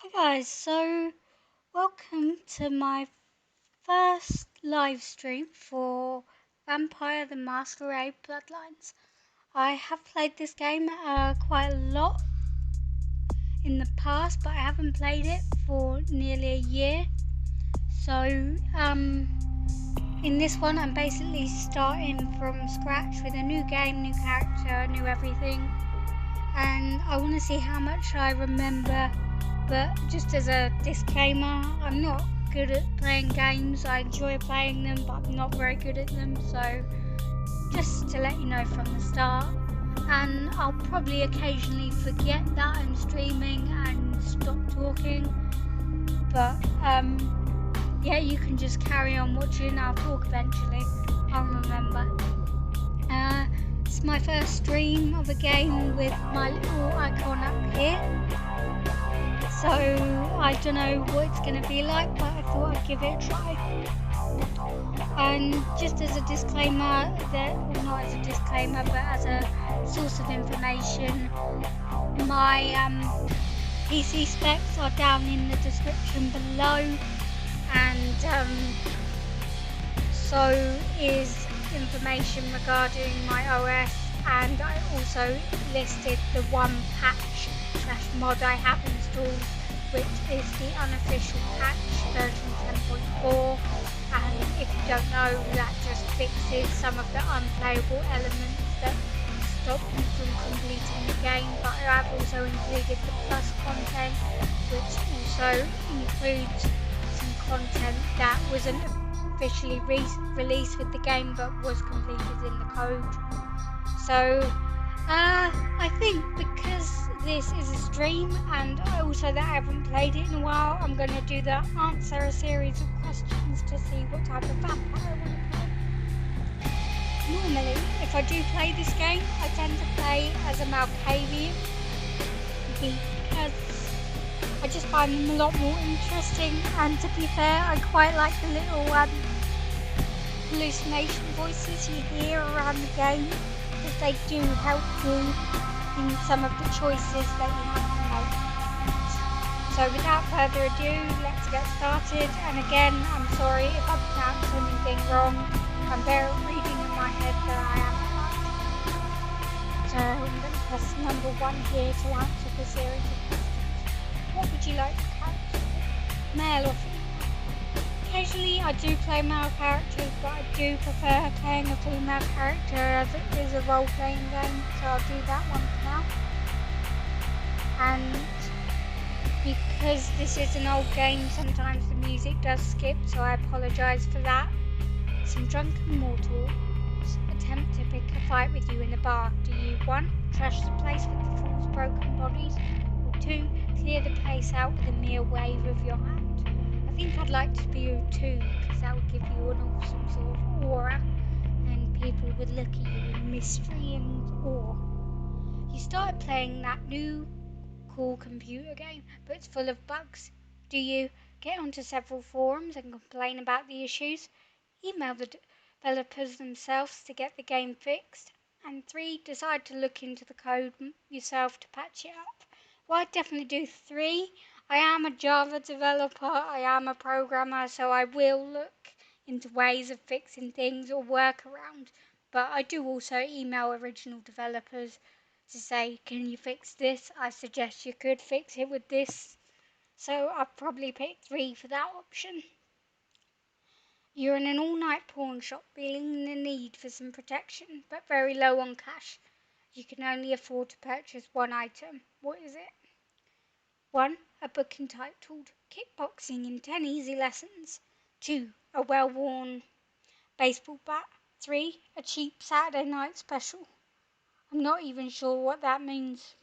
Hi guys, so welcome to my first live stream for Vampire the Masquerade Bloodlines. I have played this game quite a lot in the past, but I haven't played it for nearly a year. So in this one I'm basically starting from scratch with a new game, new character, new everything. And I want to see how much I remember, but just as a disclaimer, I'm not good at playing games. I enjoy playing them, but I'm not very good at them, so just to let you know from the start. And I'll probably occasionally forget that I'm streaming and stop talking, but yeah, you can just carry on watching. I'll talk eventually, I'll remember. It's my first stream of a game with my little icon up here, so I don't know what it's going to be like, but I thought I'd give it a try. And just as a disclaimer, well, not as a disclaimer, but as a source of information, my PC specs are down in the description below, and so is information regarding my OS, and I also listed the one patch/mod I have installed, which is the unofficial patch version 10.4, and if you don't know, that just fixes some of the unplayable elements that stop you from completing the game. But I have also included the plus content, which also includes some content that wasn't officially released with the game but was completed in the code. So I think because this is a stream and also that I haven't played it in a while, I'm going to do the answer a series of questions to see what type of vampire I want to play. Normally, if I do play this game, I tend to play as a Malkavian because I just find them a lot more interesting, and to be fair, I quite like the little hallucination voices you hear around the game, because they do help you in some of the choices that you have to make. So without further ado, let's get started. And again, I'm sorry if I pronounce anything wrong. I'm very reading in my head that I am right. So I'm going to press number 1 here to answer the series of questions. What would you like to character? Male or female? Occasionally I do play male characters, but I do prefer playing a female character as it is a role-playing game, so I'll do that one for now. And because this is an old game, sometimes the music does skip, so I apologise for that. Some drunken mortals attempt to pick a fight with you in a bar. Do you 1. Trash the place with the fool's broken bodies, or 2. Clear the place out with a mere wave of your hand? I think I'd like to be a 2, because that would give you an awesome sort of aura, and people would look at you in mystery and awe. You started playing that new cool computer game, but it's full of bugs. Do you get onto several forums and complain about the issues? Email the developers themselves to get the game fixed? And 3. Decide to look into the code yourself to patch it up? Well, I'd definitely do 3. I am a Java developer, I am a programmer, so I will look into ways of fixing things or work around. But I do also email original developers to say, can you fix this? I suggest you could fix it with this. So I'd probably pick 3 for that option. You're in an all-night pawn shop feeling the need for some protection, but very low on cash. You can only afford to purchase one item. What is it? 1. A book entitled Kickboxing in 10 Easy Lessons. 2. A well-worn baseball bat. 3. A cheap Saturday night special. I'm not even sure what that means.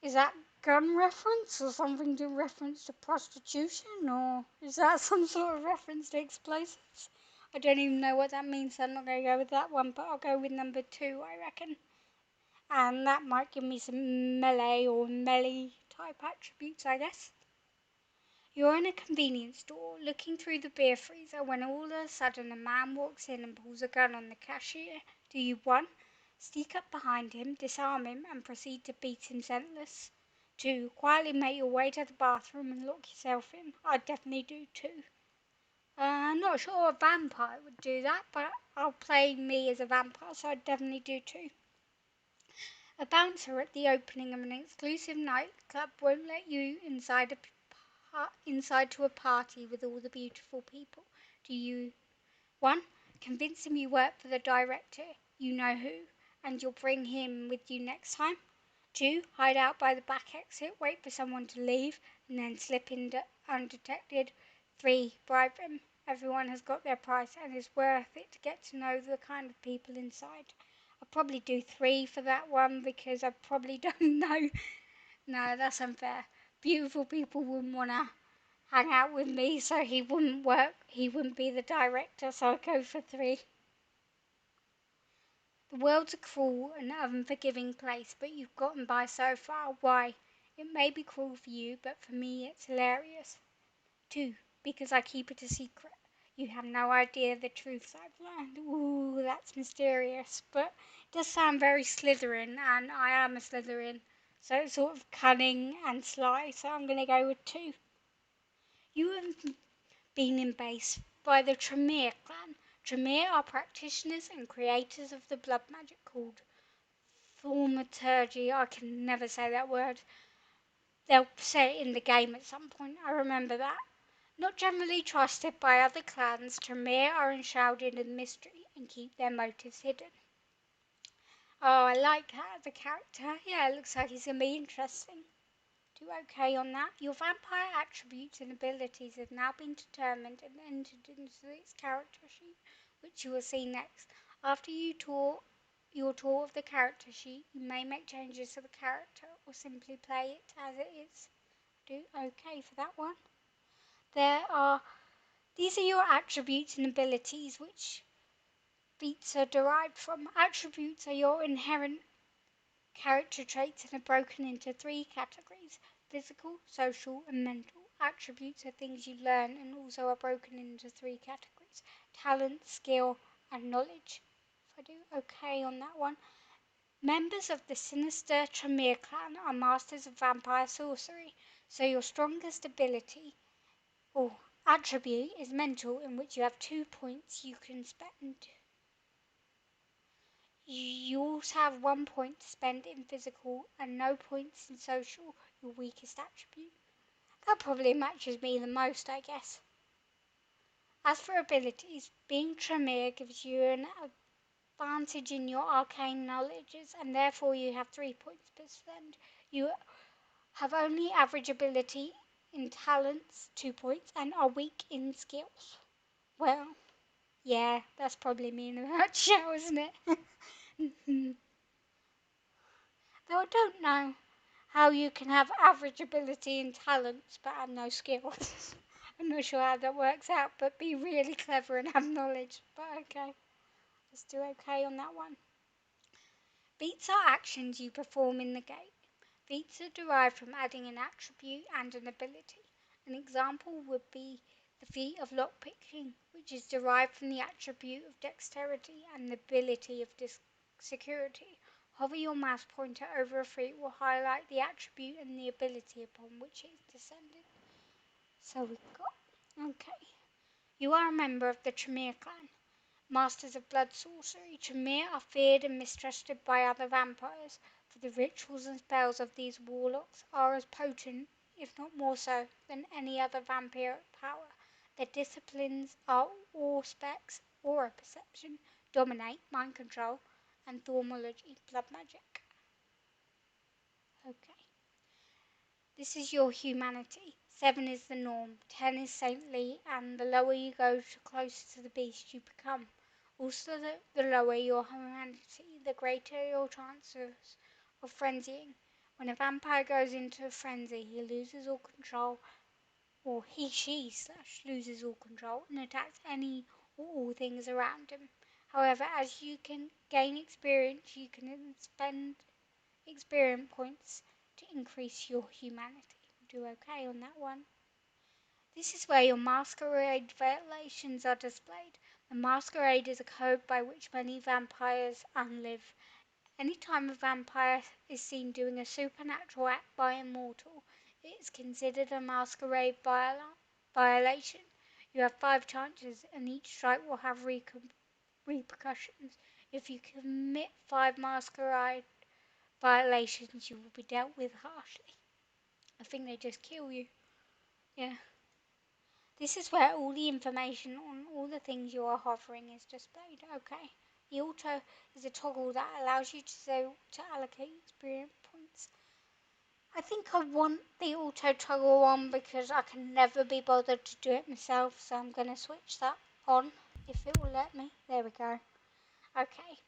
Is that gun reference or something to reference to prostitution, or is that some sort of reference to explosives? I don't even know what that means, so I'm not going to go with that one, but I'll go with number 2, I reckon. And that might give me some melee or melee type attributes, I guess. You're in a convenience store looking through the beer freezer when all of a sudden a man walks in and pulls a gun on the cashier. Do you 1. Sneak up behind him, disarm him, and proceed to beat him senseless? 2. Quietly make your way to the bathroom and lock yourself in. I'd definitely do 2. I'm not sure a vampire would do that, but I'll play me as a vampire, so I'd definitely do 2. A bouncer at the opening of an exclusive nightclub won't let you inside to a party with all the beautiful people. Do you 1. Convince him you work for the director, you know who, and you'll bring him with you next time. 2. Hide out by the back exit, wait for someone to leave, and then slip in undetected. 3. Bribe them. Everyone has got their price, and it's worth it to get to know the kind of people inside. I'll probably do 3 for that one because I probably don't know. No, that's unfair. Beautiful people wouldn't want to hang out with me, so he wouldn't be the director, so I'd go for 3. The world's a cruel and unforgiving place, but you've gotten by so far. Why? It may be cruel for you, but for me it's hilarious. 2. Because I keep it a secret. You have no idea the truths I've learned. Ooh, that's mysterious, but it does sound very Slytherin, and I am a Slytherin, so it's sort of cunning and sly, so I'm going to go with 2. You have been embased by the Tremere clan. Tremere are practitioners and creators of the blood magic called thaumaturgy. I can never say that word. They'll say it in the game at some point, I remember that. Not generally trusted by other clans, Tremere are enshrouded in mystery and keep their motives hidden. Oh, I like that as a character. Yeah, it looks like he's going to be interesting. Do okay on that. Your vampire attributes and abilities have now been determined and entered into its character sheet, which you will see next. After your tour of the character sheet, you may make changes to the character or simply play it as it is. Do okay for that one. These are your attributes and abilities, which feats are derived from. Attributes are your inherent character traits and are broken into 3 categories: physical, social, and mental. Attributes are things you learn and also are broken into 3 categories: talent, skill, and knowledge. If I do okay on that one. Members of the sinister Tremere clan are masters of vampire sorcery, so your strongest ability or attribute is mental, in which you have 2 points you can spend. You also have 1 point to spend in physical and no points in social, your weakest attribute. That probably matches me the most, I guess. As for abilities, being Tremere gives you an advantage in your arcane knowledges, and therefore you have 3 points to spend. You have only average ability in talents, 2 points, and are weak in skills. Well, yeah, that's probably me in a nutshell, isn't it? Though I don't know how you can have average ability and talents but have no skills. I'm not sure how that works out, but be really clever and have knowledge. But okay, let's do okay on that one. Feats are actions you perform in the game. Feats are derived from adding an attribute and an ability. An example would be the feat of lockpicking, which is derived from the attribute of dexterity and the ability of security. Hover your mouse pointer over a feat will highlight the attribute and the ability upon which it is descended. So we've got, okay. You are a member of the Tremere clan. Masters of blood sorcery, Tremere are feared and mistrusted by other vampires, for the rituals and spells of these warlocks are as potent, if not more so, than any other vampiric power. Their disciplines are Auspex, aura perception, dominate, mind control, and thaumaturgy, blood magic. Okay. This is your humanity. 7 is the norm, 10 is saintly, and the lower you go, the closer to the beast you become. Also, the lower your humanity, the greater your chances of frenzying. When a vampire goes into a frenzy, he loses all control, or she loses all control, and attacks any or all things around him. However, as you can gain experience, you can spend experience points to increase your humanity. Do okay on that one. This is where your masquerade violations are displayed. The masquerade is a code by which many vampires unlive Anytime a vampire is seen doing a supernatural act by a mortal, it is considered a masquerade violation. You have 5 chances, and each strike will have repercussions. If you commit 5 masquerade violations, you will be dealt with harshly. I think they just kill you. Yeah. This is where all the information on all the things you are hovering is displayed. Okay. The auto is a toggle that allows you to allocate experience points. I think I want the auto toggle on because I can never be bothered to do it myself, so I'm going to switch that on if it will let me. There we go. Okay.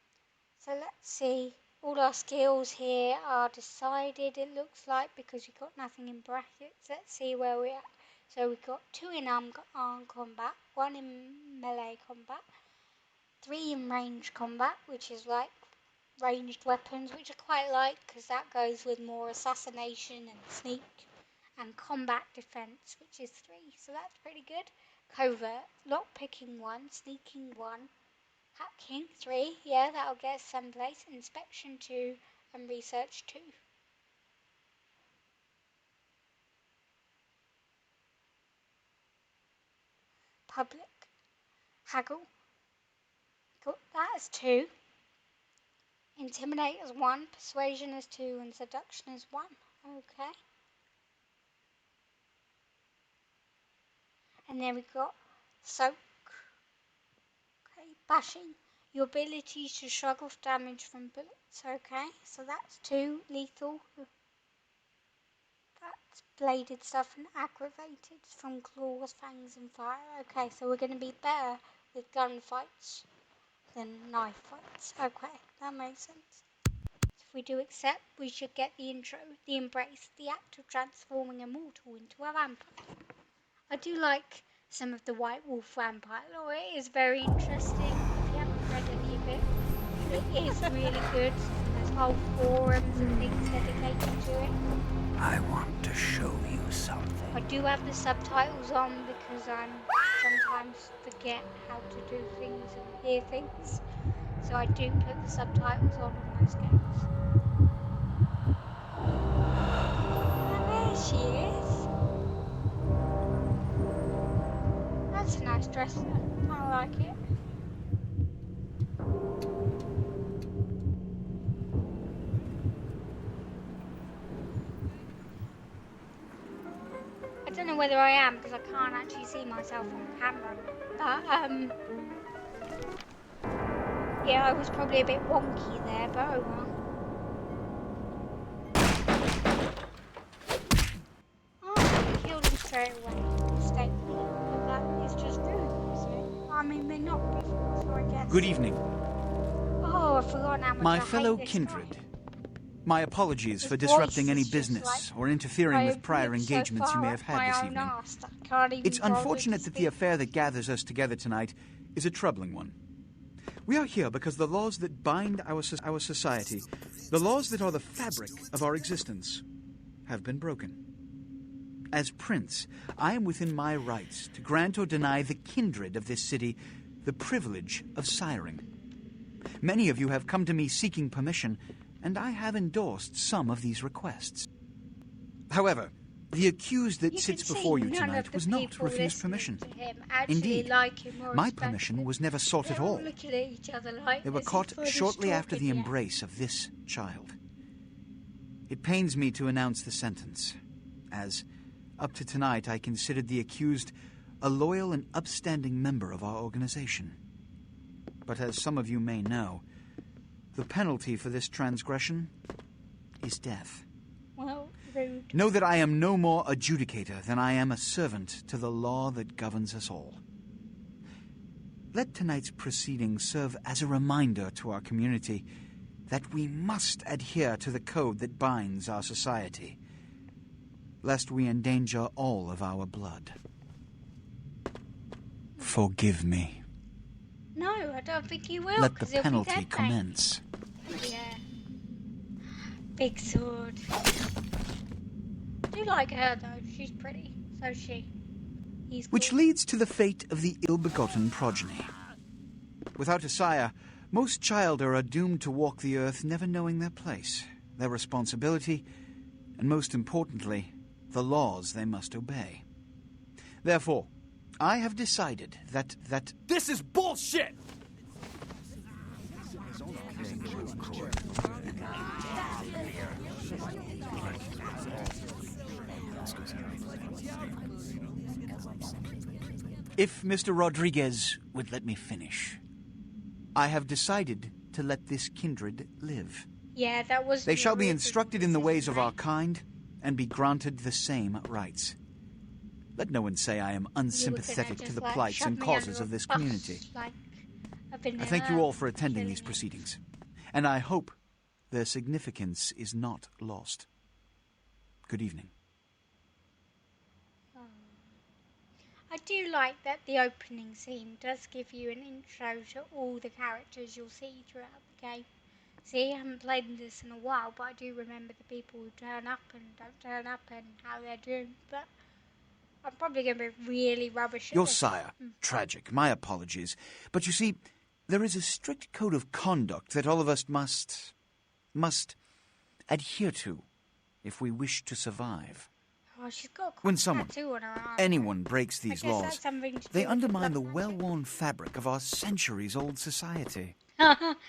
So let's see. All our skills here are decided, it looks like, because we've got nothing in brackets. Let's see where we're at. So we've got 2 in armed combat, 1 in melee combat, 3 in ranged combat, which is like ranged weapons, which I quite like because that goes with more assassination and sneak, and combat defense, which is 3. So that's pretty good. Covert, lockpicking 1, sneaking 1, hacking 3, yeah, that'll get us someplace. Inspection 2, and research 2. Public, haggle, got that as 2. Intimidate as 1, persuasion as 2, and seduction as 1. Okay. And then we've got soak. Okay, bashing. Your ability to shrug off damage from bullets. Okay, so that's 2. Lethal. That's bladed stuff, and aggravated from claws, fangs, and fire. Okay, so we're going to be better with gunfights than knife fights. Okay, that makes sense. If we do accept, we should get the intro, the embrace, the act of transforming a mortal into a vampire. I do like some of the White Wolf vampire lore. It is very interesting. If you haven't read any of it, it is really good. There's whole forums and things dedicated to it. I want to show you something. I do have the subtitles on because I sometimes forget how to do things and hear things. So I do put the subtitles on most games. There she is. That's a nice dress though. I like it. I don't know whether I am because I can't actually see myself on camera. But yeah, I was probably a bit wonky there, but oh well. Oh, I killed him straight away. Mistake. But that is just rude, so I mean, they're not before, so I guess. Good evening. Oh, I forgot how much My I fellow hate this kindred. guy. My apologies for His disrupting voice any is just business like, or interfering with I've prior lived so engagements you far may have up had my this own evening. arse that I can't even It's bother to unfortunate that the speak. affair that gathers us together tonight is a troubling one. We are here because the laws that bind our society, the laws that are the fabric of our existence, have been broken. As prince, I am within my rights to grant or deny the kindred of this city the privilege of siring. Many of you have come to me seeking permission, and I have endorsed some of these requests. However, the accused that sits before you tonight was not refused permission. Indeed, my permission was never sought at all. They were caught shortly after the embrace of this child. It pains me to announce the sentence, as up to tonight I considered the accused a loyal and upstanding member of our organization. But as some of you may know, the penalty for this transgression is death. Well, rude. Know that I am no more adjudicator than I am a servant to the law that governs us all. Let tonight's proceedings serve as a reminder to our community that we must adhere to the code that binds our society, lest we endanger all of our blood. Forgive me. No, I don't think you will. Let the penalty commence. Yeah. Big sword. I do like her though. She's pretty. So she. He's cool. Which leads to the fate of the ill-begotten progeny. Without a sire, Most childer are doomed to walk the earth never knowing their place, their responsibility, and most importantly, the laws they must obey. Therefore, I have decided that... This is bullshit! If Mr. Rodriguez would let me finish, I have decided to let this kindred live. Yeah, that was... They shall be instructed in the ways of our kind and be granted the same rights. Let no one say I am unsympathetic to the plights and causes of this community. I thank you all for attending these proceedings, and I hope their significance is not lost. Good evening. I do like that the opening scene does give you an intro to all the characters you'll see throughout the game. See, I haven't played this in a while, but I do remember the people who turn up and don't turn up and how they're doing, but I'm probably going to be really rubbish at Your this. sire. Tragic. My apologies. But you see, there is a strict code of conduct that all of us must adhere to if we wish to survive. Oh, she's got a When someone, tattoo on her arm. anyone breaks these laws, that's something to do they with undermine the the black magic. well-worn fabric of our centuries-old society. She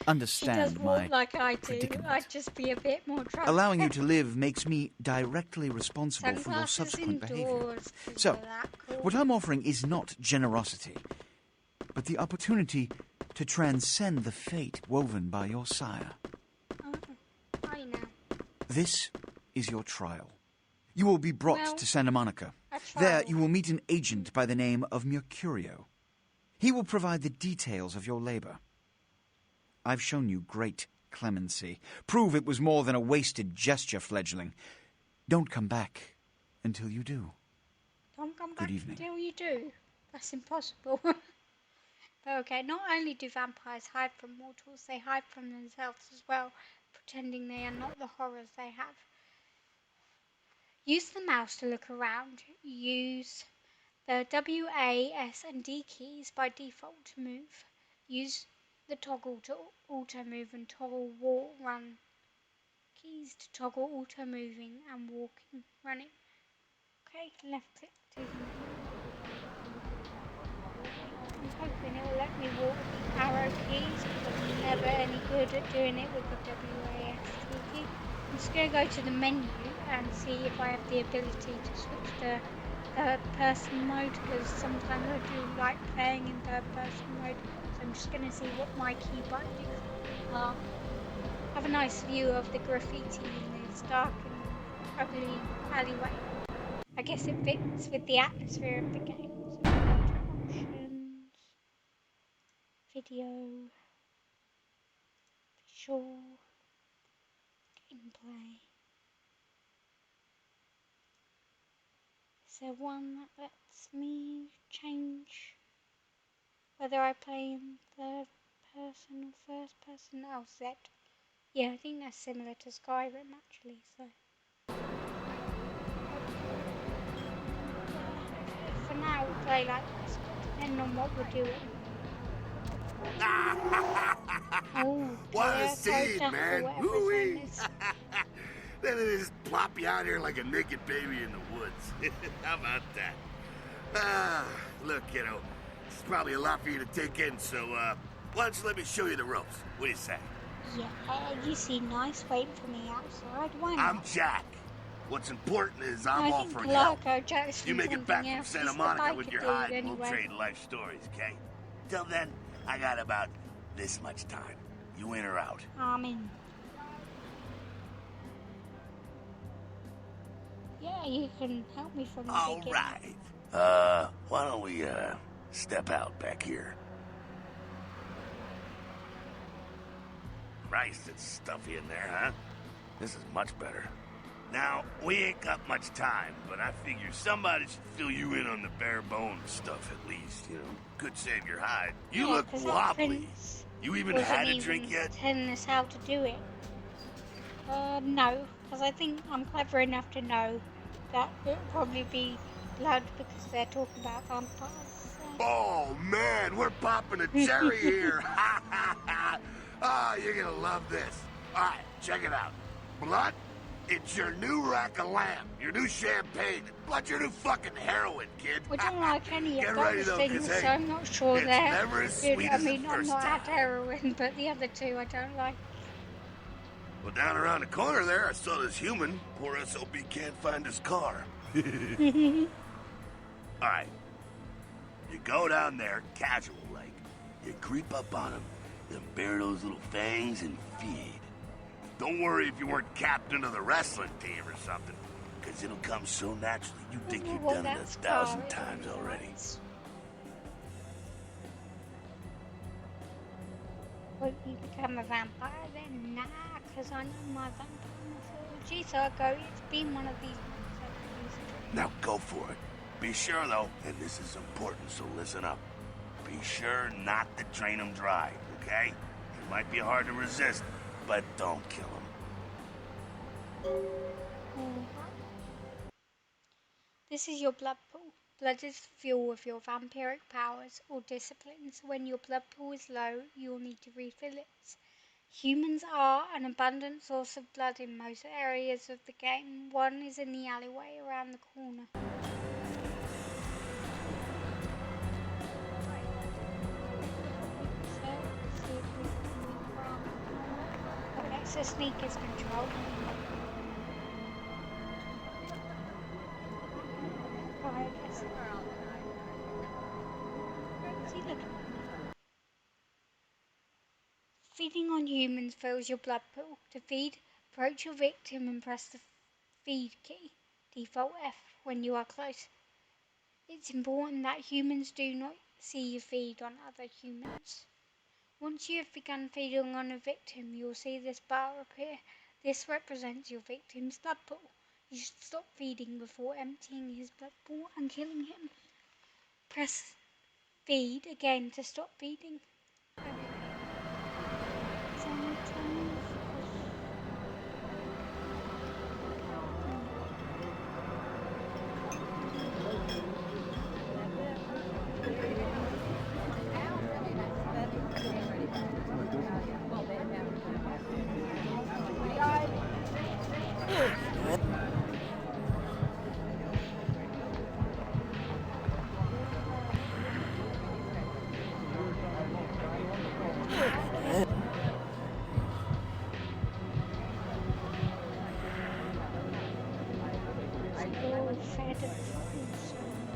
Understand does my walk like I do. predicament. I'd just be a bit more trouble. Allowing you to live makes me directly responsible for your Sunglasses subsequent behavior. indoors, So, things like that, cool. what I'm offering is not generosity, but the opportunity to transcend the fate woven by your sire. I know. This is your trial. You will be brought Well, to Santa Monica. a There trial. you will meet an agent by the name of Mercurio. He will provide the details of your labor. I've shown you great clemency. Prove it was more than a wasted gesture, fledgling. Don't come back until you do. Don't come Good back evening. until you do. That's impossible. But okay, not only do vampires hide from mortals, they hide from themselves as well, pretending they are not the horrors they have. Use the mouse to look around. Use the W, A, S and D keys by default to move. Use the toggle to auto move and toggle walk run keys to toggle auto moving and walking running. Okay, left click to I'm hoping it will let me walk with the arrow keys because I'm never any good at doing it with the WASD key. I'm just going to go to the menu and see if I have the ability to switch to third person mode, because sometimes I do like playing in third person mode. So I'm just going to see what my key buttons are. Have a nice view of the graffiti in this dark and ugly alleyway. I guess it fits with the atmosphere of the game. So go to options, video, visual, gameplay. Is there one that lets me change whether I play in third person or first person? Oh, Z. Yeah, I think that's similar to Skyrim actually, so. For now, we'll play like this, depending on what we're doing. Oh, What yeah, a scene, Duck or man. whatever his Woo-wee. name is. Then they just plop you out here like a naked baby in the woods. How about that? Look, kiddo, this is probably a lot for you to take in, so, why don't you let me show you the ropes? What do you say? Yeah, you seem nice waiting for me outside. Why not? I'm Jack. What's important is I'm I think offering help. Clarko Jack's You make it back from else. Santa He's the Monica with biker your dude hide, and we'll anyway. trade life stories, okay? Till then, I got about this much time. You in or out? I'm in. Yeah, you can help me from the All beginning. right. Why don't we, step out back here? Christ, it's stuffy in there, huh? This is much better. Now, we ain't got much time, but I figure somebody should fill you in on the bare bones stuff at least, you know? Could save your hide. You Yeah, look 'cause that wobbly. prince You even wasn't had a even drink yet? telling us how to do it. No, because I think I'm clever enough to know that it'll probably be blood because they're talking about vampires. So. Oh, man, we're popping a cherry here. Ah, you're gonna love this. All right, check it out. Blood, it's your new rack of lamb, your new champagne. Blood, your new fucking heroin, kid. I don't like any Get of ready, those though, things, 'cause, so hey, I'm not sure it's they're never as good. sweet I as the mean, I'm first not time. at heroin, but the other two I don't like. Well, down around the corner there, I saw this human. Poor SOB can't find his car. All right. You go down there, casual like. You creep up on him, then bare those little fangs and feed. Don't worry if you weren't captain of the wrestling team or something, because it'll come so naturally you think you've done it 1,000 times already. Won't you become a vampire then? Nah, because I know my vampire mythology, so I go, it's been one of these months. Now go for it. Be sure, though, and this is important, so listen up. Be sure not to drain him dry, okay? It might be hard to resist, but don't kill him. This is your blood pool. Blood is the fuel of your vampiric powers or disciplines. When your blood pool is low, you will need to refill it. Humans are an abundant source of blood in most areas of the game. One is in the alleyway around the corner. Okay, so sneak is control. Feeding on humans fills your blood pool. To feed, approach your victim and press the feed key, default F, when you are close. It's important that humans do not see you feed on other humans. Once you have begun feeding on a victim, you will see this bar appear. This represents your victim's blood pool. You should stop feeding before emptying his blood pool and killing him. Press feed again to stop feeding.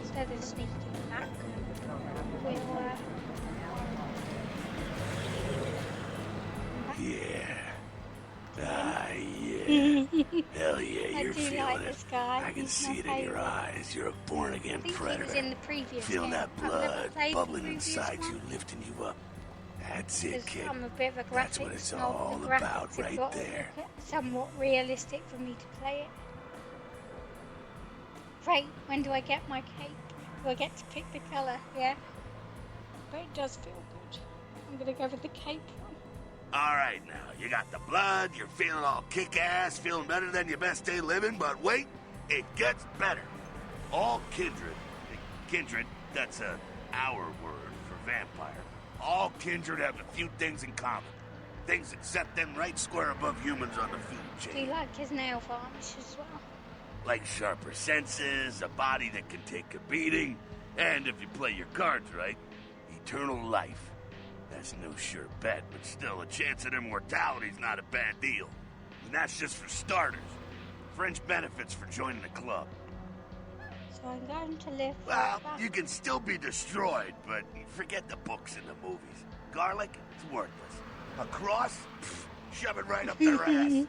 Instead of sneaking back, we'll Yeah. Hell yeah, you're feeling like it. this guy. I can He's see it in your eyes. You're a born-again I predator. think he was in the previous Feeling game. that blood bubbling inside you, lifting you up. That's it, kid. I'm a bit of a graphics That's what it's all the about graphics have right got to there. look somewhat realistic for me to play it. Great, when do I get my cape? Do I get to pick the colour? Yeah. But it does feel good. I'm gonna go with the cape one. All right, now, you got the blood, you're feeling all kick-ass, feeling better than your best day living, but wait, it gets better. All kindred, that's our word for vampire. All kindred have a few things in common. Things that set them right square above humans on the food chain. Do you like his nail varnish as well? Like sharper senses, a body that can take a beating, and if you play your cards right, eternal life. That's no sure bet, but still, a chance at immortality's not a bad deal. And that's just for starters. Fringe benefits for joining the club. So I'm going to live Well, forever. you can still be destroyed, but forget the books and the movies. Garlic, it's worthless. A cross? Pfft, shove it right up their ass.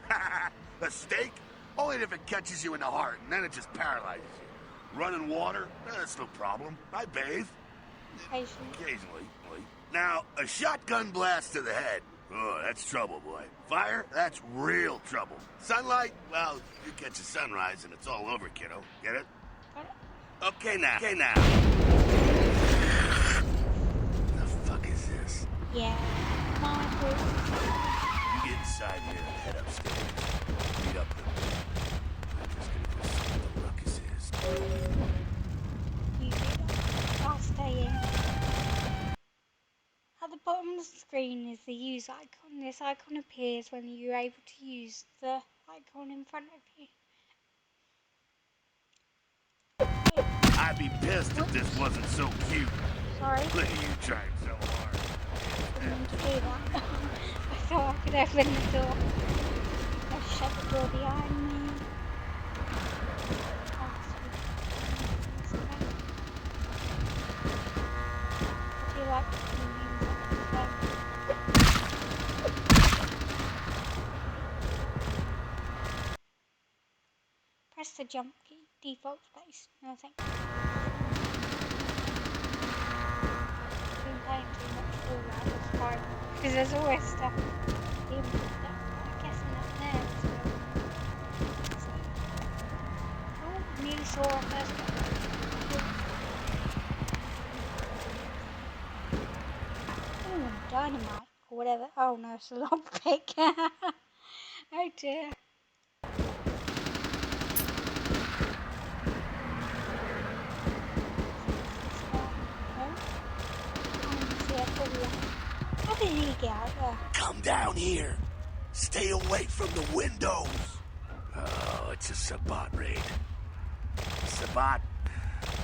A steak? Only if it catches you in the heart, and then it just paralyzes you. Running water? That's no problem. I bathe. Occasionally. Now, a shotgun blast to the head. Oh, that's trouble, boy. Fire? That's real trouble. Sunlight? Well, you catch a sunrise and it's all over, kiddo. Get it? Okay, now. The fuck is this? Yeah. You get inside here and head upstairs. Meet up with me. I'm just gonna go see what the ruckus is. I'll stay in. screen is the use icon. This icon appears when you're able to use the icon in front of you. I'd be pissed if this wasn't so cute. Sorry. Look at you trying so hard. I didn't mean to do that. I thought I could open the door. Let's shut the door behind me. I feel like press the jump key, default space. No thank you. I've been playing too much Fallout, that's fine. Because there's always stuff in that, I'm guessing up there. So. Oh, nearly saw our first one. Oh, dynamite, or whatever. Oh no, it's a lockpick. Oh dear. How did he get out there? Come down here. Stay away from the windows. Oh, it's a Sabbat raid. Sabbat?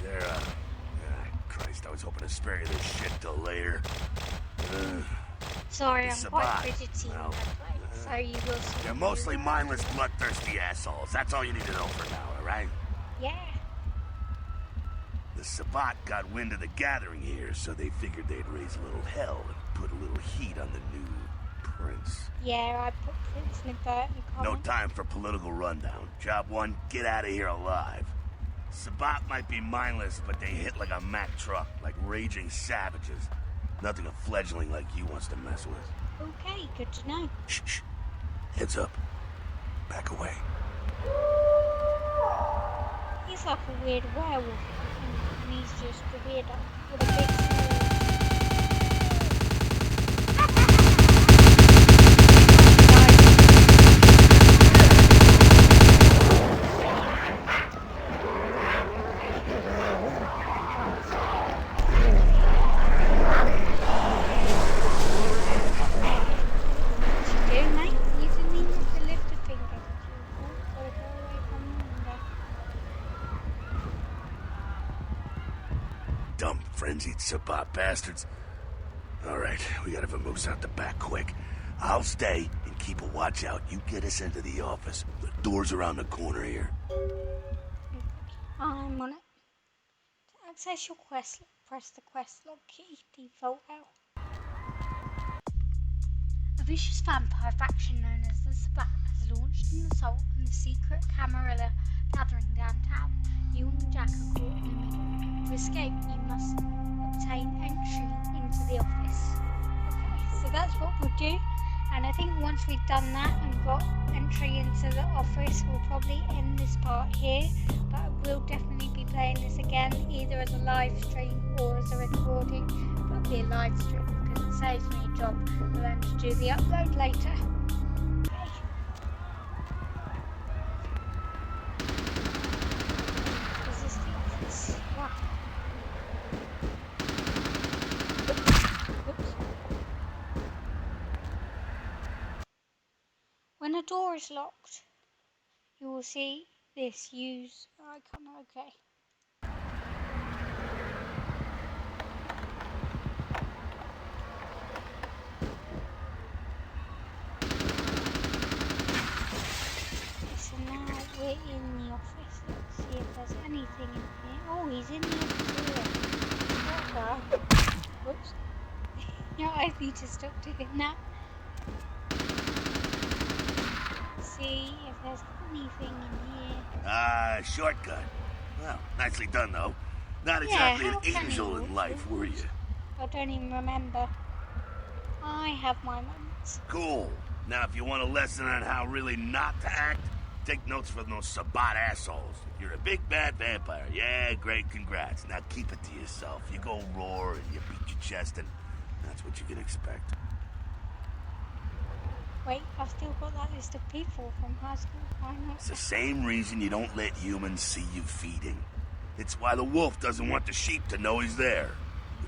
They're, Christ, I was hoping to spare you this shit till later. Sorry, I'm quite Sabbat. fidgety in Well, that place, so you will see. They're mostly mindless, bloodthirsty assholes. That's all you need to know for now, alright? Yeah. The Sabbat got wind of the gathering here, so they figured they'd raise a little hell and put a little heat on the new prince. Yeah, I put Prince Nibert in the No comment. time for political rundown. Job one, get out of here alive. Sabbat might be mindless, but they hit like a Mack truck, like raging savages. Nothing a fledgling like you wants to mess with. Okay, good to know. Shh. Heads up. Back away. He's like a weird werewolf, and he's just a weirdo with a big sword. Dumb, frenzied Sabbat bastards. Alright, we gotta vamoose out the back quick. I'll stay and keep a watch out. You get us into the office. The door's around the corner here. I'm on it. To access your quest log, press the quest log key, default L. A vicious vampire faction known as the Sabbat has launched an assault on the secret Camarilla gathering downtown. You and Jack are caught in the middle. To escape, you must obtain entry into the office. Okay, so that's what we'll do. And I think once we've done that and got entry into the office, we'll probably end this part here. But I will definitely be playing this again, either as a live stream or as a recording. Probably a live stream because it saves me a job and then to do the upload later. Okay. Is this the office? Wow. Oops. When a door is locked, you will see this use icon. Okay. So now we're in the office. Let's see if there's anything in here. Oh, he's in the office here. Oh, whoops. No, I need to stop doing that. See if there's anything in here. Shortcut. Well, nicely done, though. Not Yeah, exactly how an can angel you? in life, were you? I don't even remember. I have my moments. Cool. Now, if you want a lesson on how really not to act, take notes from those Sabbat assholes. You're a big bad vampire. Yeah, great, congrats. Now keep it to yourself. You go roar and you beat your chest, and that's what you can expect. Wait, I've still got that list of people from high school. Why not? It's the same reason you don't let humans see you feeding. It's why the wolf doesn't want the sheep to know he's there.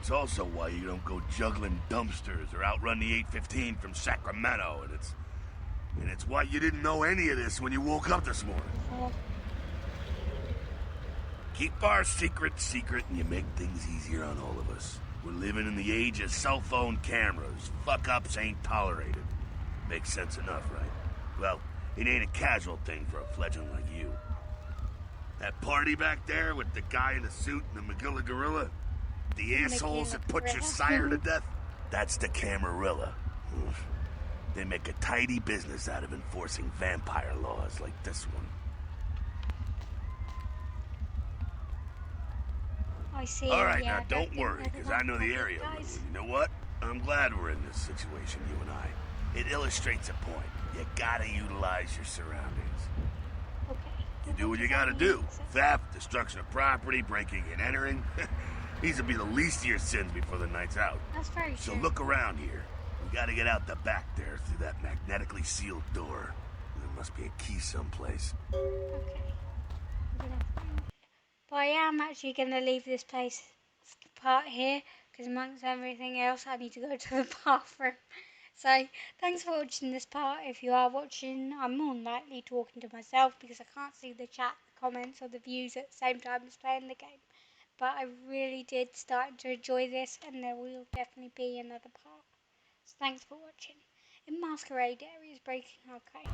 It's also why you don't go juggling dumpsters or outrun the 815 from Sacramento, and it's why you didn't know any of this when you woke up this morning. Keep our secret secret, and you make things easier on all of us. We're living in the age of cell phone cameras. Fuck-ups ain't tolerated. Makes sense enough, right? Well, it ain't a casual thing for a fledgling like you. That party back there with the guy in the suit and the Magilla Gorilla? The assholes that put your sire to death? That's the Camarilla. They make a tidy business out of enforcing vampire laws like this one. I see. All right, now don't worry, because I know the area. You know what? I'm glad we're in this situation, you and I. It illustrates a point. You gotta utilize your surroundings. Okay. You do what you gotta do. Theft, destruction of property, breaking and entering. These will be the least of your sins before the night's out. That's very true. So look around here. We gotta get out the back there through that magnetically sealed door. There must be a key someplace. Okay. But I am actually going to leave this place part here, because amongst everything else I need to go to the bathroom. So thanks for watching this part. If you are watching, I'm more than likely talking to myself because I can't see the chat, the comments or the views at the same time as playing the game. But I really did start to enjoy this, and there will definitely be another part. So thanks for watching. In Masquerade area is breaking. Okay.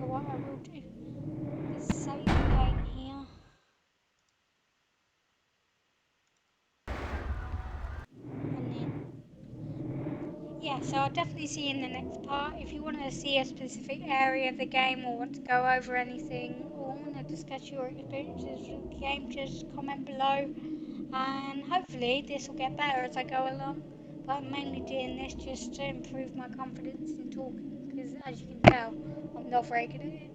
So what I will do is save the game here. And then, yeah, so I'll definitely see you in the next part. If you want to see a specific area of the game or want to go over anything or want to discuss your experiences with the game, just comment below. And hopefully this will get better as I go along. But I'm mainly doing this just to improve my confidence in talking, because as you can tell, I'm not very good at it.